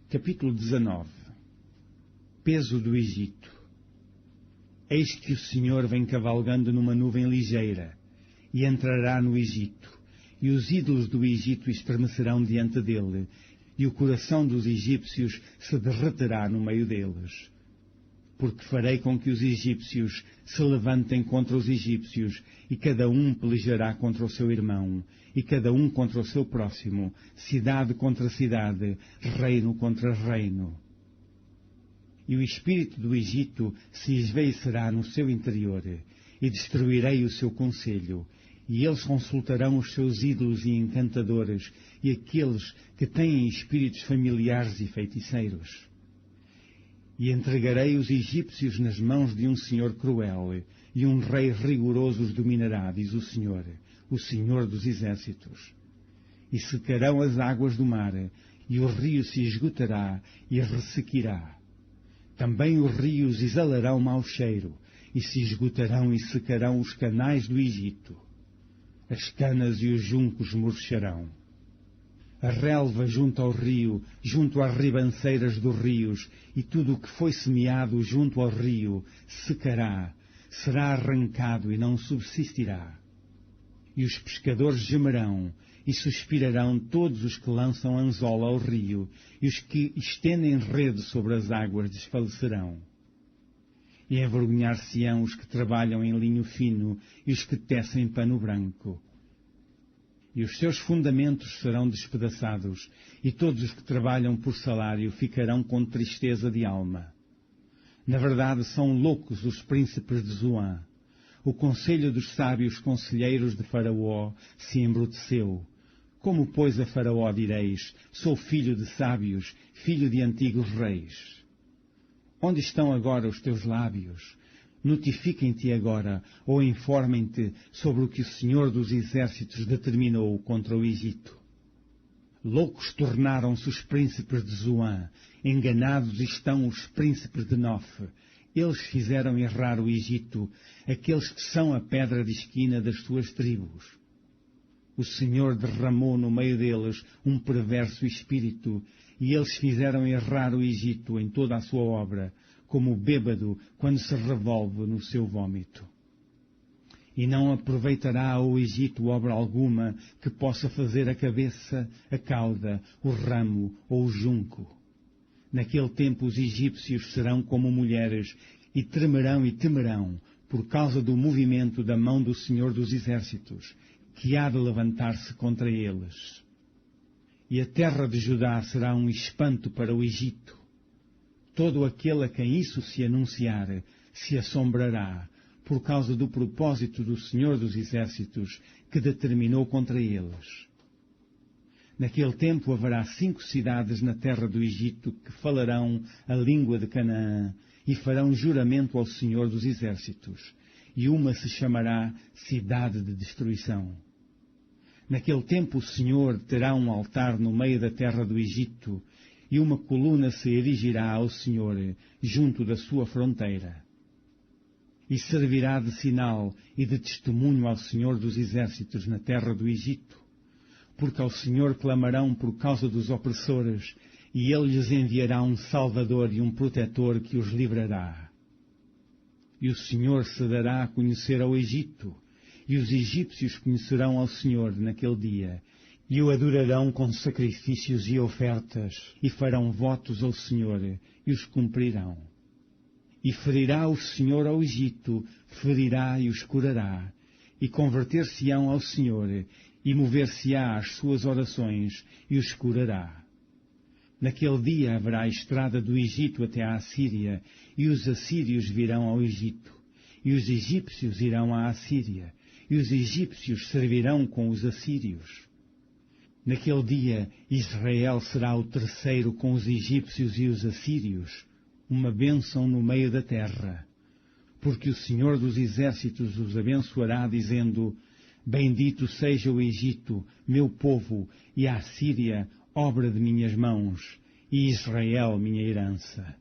Capítulo 19. Peso do Egito. Eis que o Senhor vem cavalgando numa nuvem ligeira, e entrará no Egito, e os ídolos do Egito estremecerão diante dele, e o coração dos egípcios se derreterá no meio deles. Porque farei com que os egípcios se levantem contra os egípcios, e cada um pelejará contra o seu irmão, e cada um contra o seu próximo, cidade contra cidade, reino contra reino. E o espírito do Egito se esvaecerá no seu interior, e destruirei o seu conselho, e eles consultarão os seus ídolos e encantadores, e aqueles que têm espíritos familiares e feiticeiros. E entregarei os egípcios nas mãos de um senhor cruel, e um rei rigoroso os dominará, diz o Senhor dos exércitos. E secarão as águas do mar, e o rio se esgotará e ressequirá. Também os rios exalarão mau cheiro, e se esgotarão e secarão os canais do Egito. As canas e os juncos murcharão. A relva junto ao rio, junto às ribanceiras dos rios, e tudo o que foi semeado junto ao rio, secará, será arrancado e não subsistirá. E os pescadores gemerão, e suspirarão todos os que lançam anzol ao rio, e os que estendem rede sobre as águas desfalecerão. E envergonhar-se-ão os que trabalham em linho fino, e os que tecem pano branco. E os seus fundamentos serão despedaçados, e todos os que trabalham por salário ficarão com tristeza de alma. Na verdade, são loucos os príncipes de Zoan. O conselho dos sábios conselheiros de Faraó se embruteceu. Como, pois, a Faraó direis, sou filho de sábios, filho de antigos reis? Onde estão agora os teus lábios? Notifiquem-te agora, ou informem-te sobre o que o Senhor dos Exércitos determinou contra o Egito. Loucos tornaram-se os príncipes de Zoan, enganados estão os príncipes de Nof. Eles fizeram errar o Egito, aqueles que são a pedra de esquina das suas tribos. O Senhor derramou no meio deles um perverso espírito, e eles fizeram errar o Egito em toda a sua obra, como o bêbado quando se revolve no seu vômito. E não aproveitará ao Egito obra alguma que possa fazer a cabeça, a cauda, o ramo ou o junco. Naquele tempo os egípcios serão como mulheres, e tremerão e temerão, por causa do movimento da mão do Senhor dos Exércitos, que há de levantar-se contra eles. E a terra de Judá será um espanto para o Egito. Todo aquele a quem isso se anunciar se assombrará, por causa do propósito do Senhor dos Exércitos, que determinou contra eles. Naquele tempo haverá 5 cidades na terra do Egito que falarão a língua de Canaã e farão juramento ao Senhor dos Exércitos, e uma se chamará Cidade de Destruição. Naquele tempo o Senhor terá um altar no meio da terra do Egito, e uma coluna se erigirá ao Senhor junto da sua fronteira. E servirá de sinal e de testemunho ao Senhor dos Exércitos na terra do Egito, porque ao Senhor clamarão por causa dos opressores, e Ele lhes enviará um Salvador e um protetor que os livrará. E o Senhor se dará a conhecer ao Egito, e os egípcios conhecerão ao Senhor naquele dia, e o adorarão com sacrifícios e ofertas, e farão votos ao Senhor, e os cumprirão. E ferirá o Senhor ao Egito, ferirá e os curará, e converter-se-ão ao Senhor, e mover-se-á às suas orações, e os curará. Naquele dia haverá a estrada do Egito até à Assíria, e os assírios virão ao Egito, e os egípcios irão à Assíria, e os egípcios servirão com os assírios. Naquele dia Israel será o terceiro com os egípcios e os assírios, uma bênção no meio da terra. Porque o Senhor dos Exércitos os abençoará, dizendo, Bendito seja o Egito, meu povo, e a Assíria, obra de minhas mãos, e Israel, minha herança.